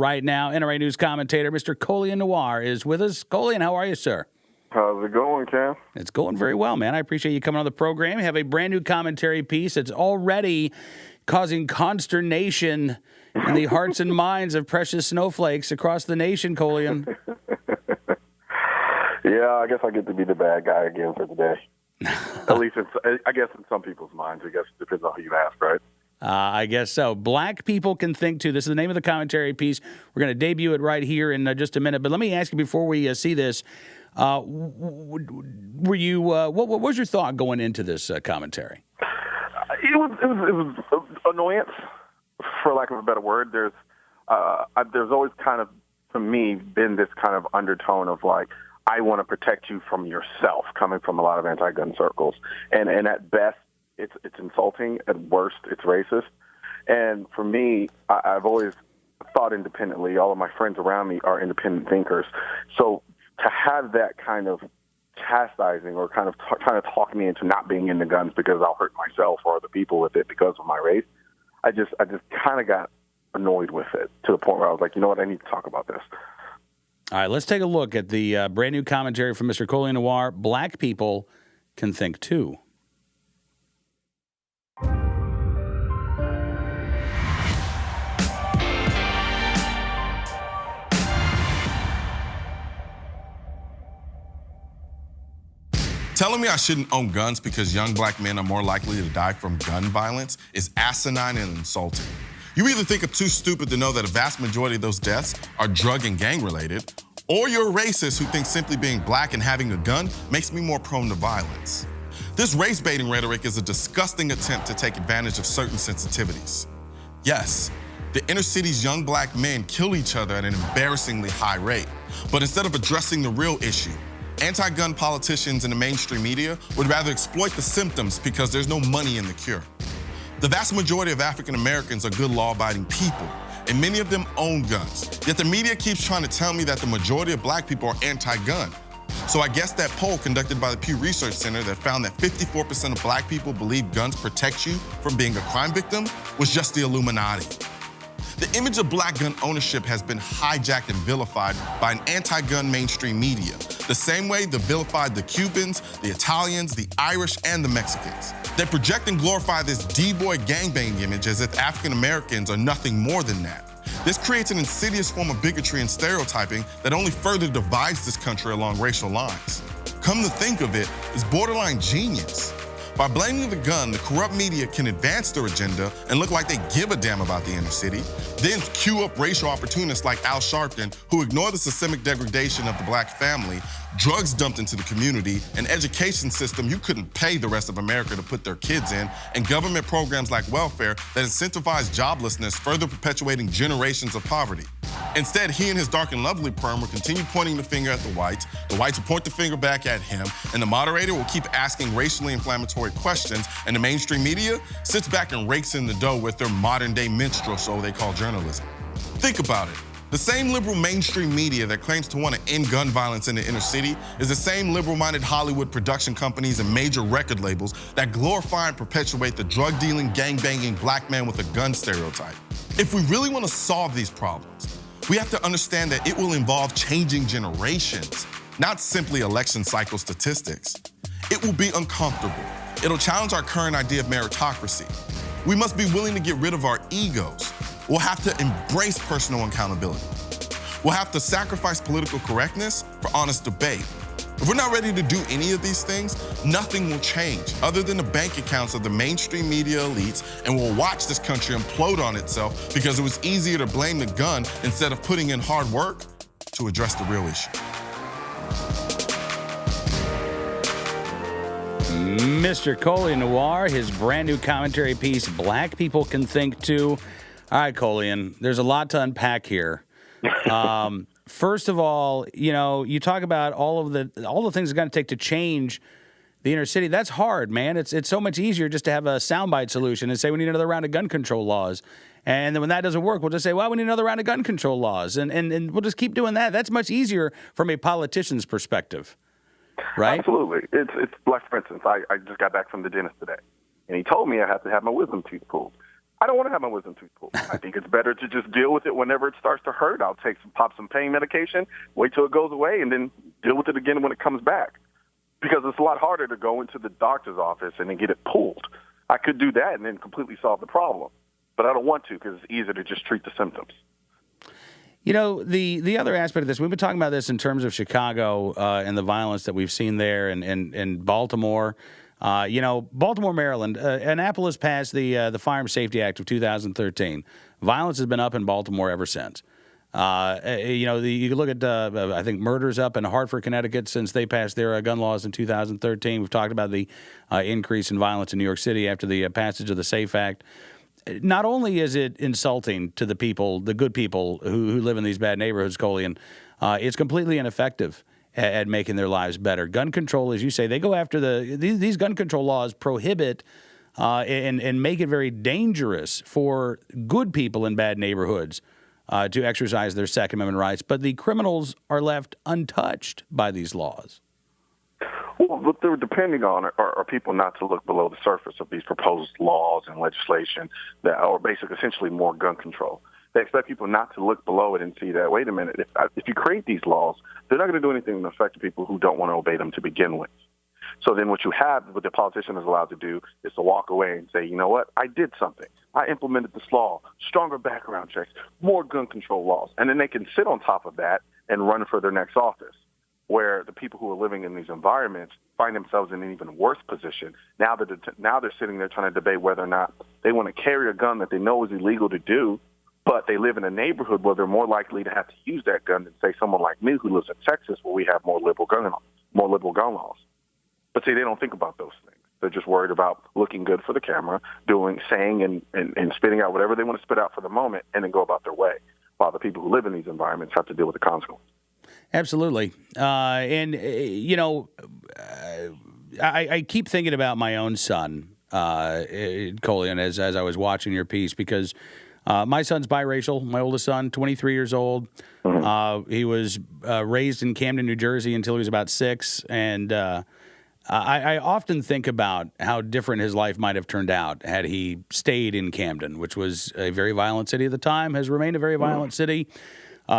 right now. NRA News commentator Mr. Colion Noir is with us. Colion, how are you, sir? How's it going, Cam? It's going very well, man. I appreciate you coming on the program. You have a brand new commentary piece that's already causing consternation in the hearts and minds of precious snowflakes across the nation, Colion. Yeah, I guess I get to be the bad guy again for today. At least, I guess, in some people's minds. I guess it depends on who you ask, right? I guess so. Black people can think too. This is the name of the commentary piece. We're going to debut it right here in just a minute. But let me ask you before we see this: were you? What was your thought going into this commentary? It was annoyance, for lack of a better word. There's always kind of, to me, been this kind of undertone of like, I want to protect you from yourself, coming from a lot of anti-gun circles, and at best, it's insulting. At worst, it's racist. And for me, I've always thought independently. All of my friends around me are independent thinkers. So to have that kind of chastising or kind of trying to talk me into not being into guns because I'll hurt myself or other people with it because of my race, I just kind of got annoyed with it to the point where I was like, you know what, I need to talk about this. All right, let's take a look at the brand new commentary from Mr. Colion Noir. Black people can think too. Telling me I shouldn't own guns because young black men are more likely to die from gun violence is asinine and insulting. You either think I'm too stupid to know that a vast majority of those deaths are drug and gang related, or you're a racist who thinks simply being black and having a gun makes me more prone to violence. This race-baiting rhetoric is a disgusting attempt to take advantage of certain sensitivities. Yes, the inner city's young black men kill each other at an embarrassingly high rate, but instead of addressing the real issue, anti-gun politicians and the mainstream media would rather exploit the symptoms because there's no money in the cure. The vast majority of African Americans are good law-abiding people, and many of them own guns. Yet the media keeps trying to tell me that the majority of black people are anti-gun. So I guess that poll conducted by the Pew Research Center that found that 54% of black people believe guns protect you from being a crime victim was just the Illuminati. The image of black gun ownership has been hijacked and vilified by an anti-gun mainstream media, the same way they vilified the Cubans, the Italians, the Irish, and the Mexicans. They project and glorify this D-boy gangbang image as if African Americans are nothing more than that. This creates an insidious form of bigotry and stereotyping that only further divides this country along racial lines. Come to think of it, it's borderline genius. By blaming the gun, the corrupt media can advance their agenda and look like they give a damn about the inner city, then cue up racial opportunists like Al Sharpton who ignore the systemic degradation of the black family, drugs dumped into the community, an education system you couldn't pay the rest of America to put their kids in, and government programs like welfare that incentivize joblessness, further perpetuating generations of poverty. Instead, he and his dark and lovely perm will continue pointing the finger at the whites will point the finger back at him, and the moderator will keep asking racially inflammatory questions, and the mainstream media sits back and rakes in the dough with their modern-day minstrel show they call journalism. Think about it. The same liberal mainstream media that claims to want to end gun violence in the inner city is the same liberal-minded Hollywood production companies and major record labels that glorify and perpetuate the drug-dealing, gang-banging black man with a gun stereotype. If we really want to solve these problems, we have to understand that it will involve changing generations, not simply election cycle statistics. It will be uncomfortable. It'll challenge our current idea of meritocracy. We must be willing to get rid of our egos. We'll have to embrace personal accountability. We'll have to sacrifice political correctness for honest debate. If we're not ready to do any of these things, nothing will change other than the bank accounts of the mainstream media elites, and we'll watch this country implode on itself because it was easier to blame the gun instead of putting in hard work to address the real issue. Mr. Colion Noir, his brand new commentary piece, Black People Can Think Too. All right, Colion, there's a lot to unpack here. First of all, you talk about all the things it's going to take to change the inner city. That's hard, man. It's so much easier just to have a soundbite solution and say we need another round of gun control laws. And then when that doesn't work, we'll just say, well, we need another round of gun control laws. And we'll just keep doing that. That's much easier from a politician's perspective, right? Absolutely. It's like, for instance, I just got back from the dentist today, and he told me I have to have my wisdom teeth pulled. I don't want to have my wisdom tooth pulled. I think it's better to just deal with it whenever it starts to hurt. I'll pop some pain medication, wait till it goes away, and then deal with it again when it comes back. Because it's a lot harder to go into the doctor's office and then get it pulled. I could do that and then completely solve the problem. But I don't want to because it's easier to just treat the symptoms. You know, the other aspect of this, we've been talking about this in terms of Chicago and the violence that we've seen there and Baltimore. Baltimore, Maryland, Annapolis passed the Firearms Safety Act of 2013. Violence has been up in Baltimore ever since. You look at, I think, murders up in Hartford, Connecticut since they passed their gun laws in 2013. We've talked about the increase in violence in New York City after the passage of the SAFE Act. Not only is it insulting to the people, the good people who live in these bad neighborhoods, Colion, it's completely ineffective at making their lives better. Gun control, as you say, they go after these gun control laws prohibit and make it very dangerous for good people in bad neighborhoods to exercise their Second Amendment rights. But the criminals are left untouched by these laws. Well, what they're depending on are people not to look below the surface of these proposed laws and legislation that are basically essentially more gun control. They expect people not to look below it and see that, wait a minute, if you create these laws, they're not going to do anything to affect the people who don't want to obey them to begin with. So then what you have, what the politician is allowed to do is to walk away and say, you know what, I did something. I implemented this law, stronger background checks, more gun control laws. And then they can sit on top of that and run for their next office, where the people who are living in these environments find themselves in an even worse position. Now they're sitting there trying to debate whether or not they want to carry a gun that they know is illegal to do, but they live in a neighborhood where they're more likely to have to use that gun than, say, someone like me who lives in Texas where we have more liberal gun laws. But see, they don't think about those things. They're just worried about looking good for the camera, saying and spitting out whatever they want to spit out for the moment and then go about their way, while the people who live in these environments have to deal with the consequences. Absolutely. I keep thinking about my own son, Colion, as I was watching your piece, because my son's biracial, my oldest son, 23 years old. Mm-hmm. He was raised in Camden, New Jersey until he was about 6, and I often think about how different his life might have turned out had he stayed in Camden, which was a very violent city at the time, has remained a very violent city.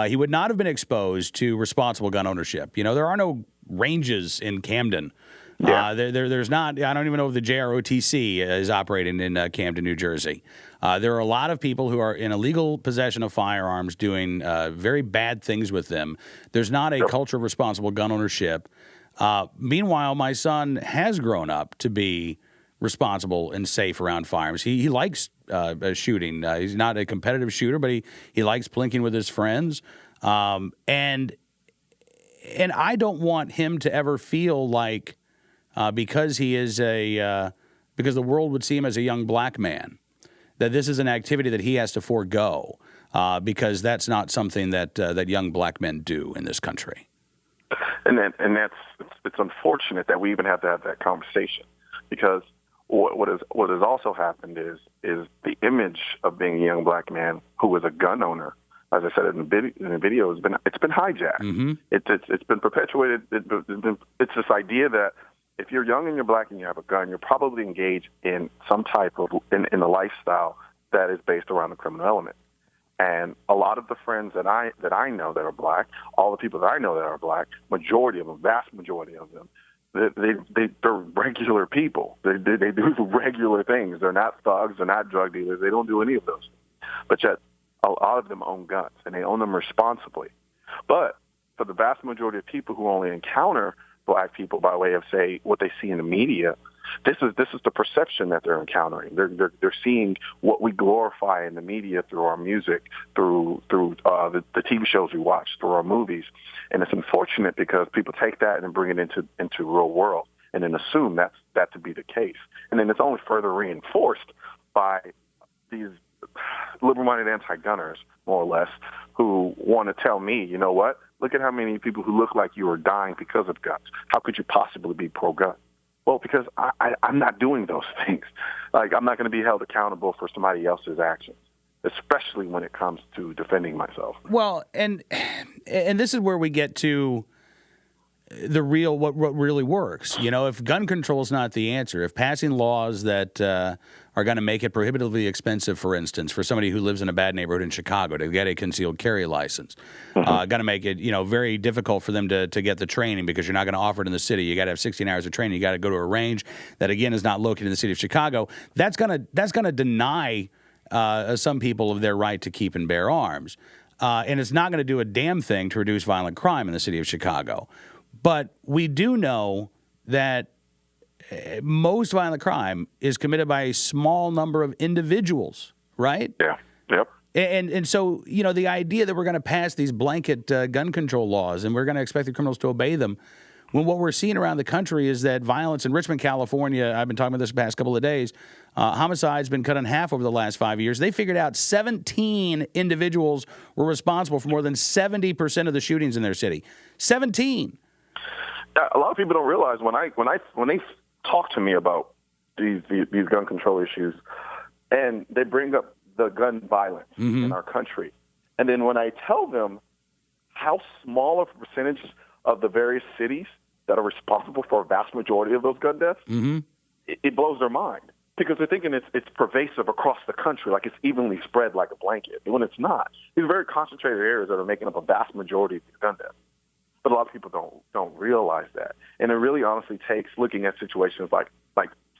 He would not have been exposed to responsible gun ownership. You know, there are no ranges in Camden. Yeah. There's not. I don't even know if the JROTC is operating in Camden, New Jersey. There are a lot of people who are in illegal possession of firearms doing very bad things with them. There's not a culture of responsible gun ownership. Meanwhile, my son has grown up to be responsible and safe around firearms. He likes shooting. He's not a competitive shooter, but he likes plinking with his friends. And I don't want him to ever feel like because he is because the world would see him as a young black man, that this is an activity that he has to forego because that's not something that young black men do in this country. And it's unfortunate that we even have to have that conversation, because what has also happened is the image of being a young black man who is a gun owner, as I said in the video, it's been hijacked. Mm-hmm. It's been perpetuated. It's this idea that if you're young and you're black and you have a gun, you're probably engaged in some type of in a lifestyle that is based around the criminal element. And a lot of the friends that I know that are black, all the people that I know that are black, majority of them, vast majority of them, they're regular people. They do regular things. They're not thugs. They're not drug dealers. They don't do any of those things. But yet, a lot of them own guns, and they own them responsibly. But for the vast majority of people who only encounter black people by way of, say, what they see in the media, this is the perception that they're encountering. They're seeing what we glorify in the media through our music, through the TV shows we watch, through our movies, and it's unfortunate because people take that and bring it into real world and then assume that to be the case, and then it's only further reinforced by these liberal-minded anti-gunners, more or less, who want to tell me, you know what? Look at how many people who look like you are dying because of guns. How could you possibly be pro-gun? Well, because I'm not doing those things. Like, I'm not going to be held accountable for somebody else's actions, especially when it comes to defending myself. Well, and this is where we get to what really works. You know, if gun control is not the answer, if passing laws that are going to make it prohibitively expensive, for instance, for somebody who lives in a bad neighborhood in Chicago to get a concealed carry license. Going to make it, very difficult for them to get the training because you're not going to offer it in the city. You got to have 16 hours of training. You got to go to a range that, again, is not located in the city of Chicago. That's going to deny some people of their right to keep and bear arms. And it's not going to do a damn thing to reduce violent crime in the city of Chicago. But we do know that most violent crime is committed by a small number of individuals, right? Yeah. Yep. And so, the idea that we're going to pass these blanket gun control laws and we're going to expect the criminals to obey them, when what we're seeing around the country is that violence in Richmond, California, I've been talking about this the past couple of days, homicide's been cut in half over the last 5 years. They figured out 17 individuals were responsible for more than 70% of the shootings in their city. 17. A lot of people don't realize when they talk to me about these gun control issues, and they bring up the gun violence in our country, and then when I tell them how small of a percentage of the various cities that are responsible for a vast majority of those gun deaths, it blows their mind because they're thinking it's pervasive across the country, like it's evenly spread like a blanket, when it's not. These are very concentrated areas that are making up a vast majority of these gun deaths. But a lot of people don't realize that. And it really honestly takes looking at situations like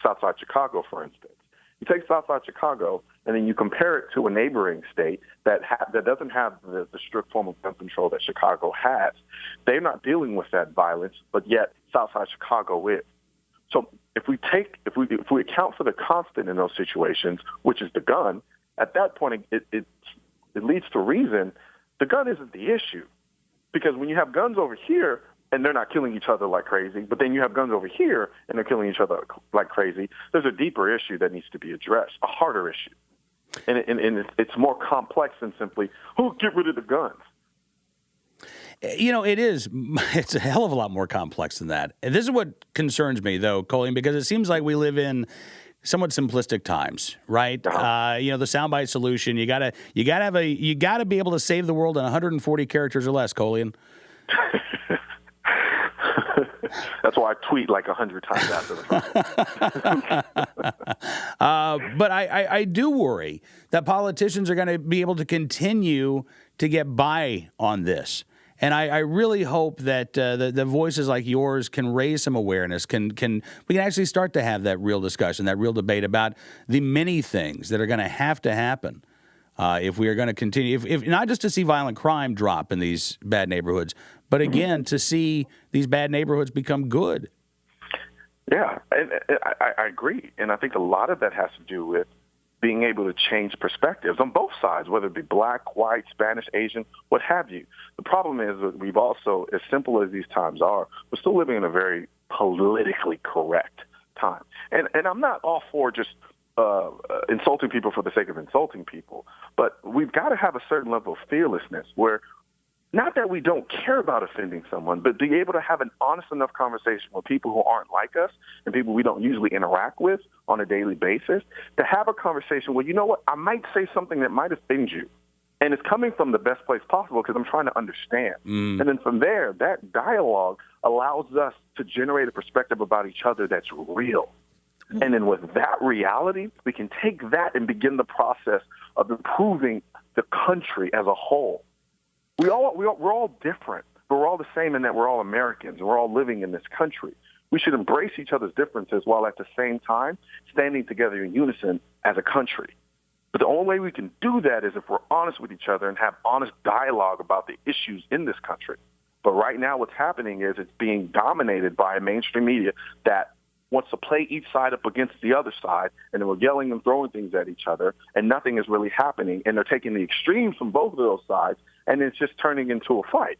Southside Chicago, for instance. You take Southside Chicago and then you compare it to a neighboring state that doesn't have the strict form of gun control that Chicago has. They're not dealing with that violence, but yet Southside Chicago is. So if we account for the constant in those situations, which is the gun, at that point it leads to reason. The gun isn't the issue. Because when you have guns over here and they're not killing each other like crazy, but then you have guns over here and they're killing each other like crazy, there's a deeper issue that needs to be addressed, a harder issue. And it's more complex than simply, get rid of the guns. It is. It's a hell of a lot more complex than that. And this is what concerns me, though, Colion, because it seems like we live in somewhat simplistic times, right? The soundbite solution. You gotta be able to save the world in 140 characters or less, Colion. That's why I tweet like 100 times after the fact. But I do worry that politicians are going to be able to continue to get by on this. And I really hope that the voices like yours can raise some awareness. We can actually start to have that real discussion, that real debate about the many things that are going to have to happen if we are going to continue, if not just to see violent crime drop in these bad neighborhoods, but again to see these bad neighborhoods become good. Yeah, and I agree, and I think a lot of that has to do with being able to change perspectives on both sides, whether it be black, white, Spanish, Asian, what have you. The problem is that we've also, as simple as these times are, we're still living in a very politically correct time. And I'm not all for just insulting people for the sake of insulting people, but we've got to have a certain level of fearlessness where not that we don't care about offending someone, but be able to have an honest enough conversation with people who aren't like us and people we don't usually interact with on a daily basis, to have a conversation where, you know what, I might say something that might offend you. And it's coming from the best place possible because I'm trying to understand. And then from there, that dialogue allows us to generate a perspective about each other that's real. And then with that reality, we can take that and begin the process of improving the country as a whole. We're all different, but we're all the same in that we're all Americans and we're all living in this country. We should embrace each other's differences while at the same time standing together in unison as a country. But the only way we can do that is if we're honest with each other and have honest dialogue about the issues in this country. But right now what's happening is it's being dominated by a mainstream media that wants to play each side up against the other side, and then we're yelling and throwing things at each other, and nothing is really happening. And they're taking the extremes from both of those sides, and it's just turning into a fight.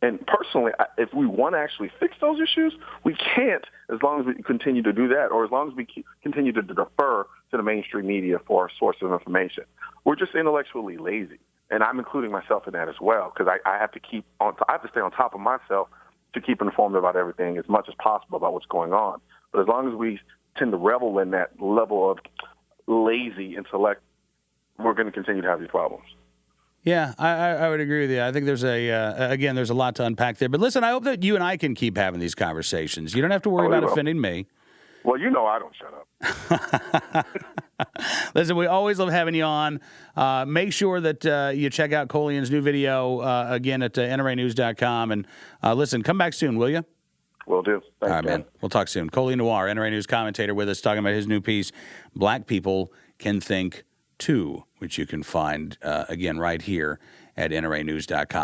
And personally, if we want to actually fix those issues, we can't as long as we continue to do that, or as long as we continue to defer to the mainstream media for our source of information. We're just intellectually lazy, and I'm including myself in that as well, because I have to stay on top of myself to keep informed about everything as much as possible about what's going on. But as long as we tend to revel in that level of lazy intellect, we're going to continue to have these problems. Yeah, I would agree with you. I think there's there's a lot to unpack there. But listen, I hope that you and I can keep having these conversations. You don't have to worry about offending me. Well, you know I don't shut up. Listen, we always love having you on. Make sure that you check out Colion's new video, again, at NRAnews.com. And listen, come back soon, will you? Will do. Thanks, All right, man. We'll talk soon. Colion Noir, NRA News commentator with us, talking about his new piece, Black People Can Think Too, which you can find, again, right here at NRAnews.com.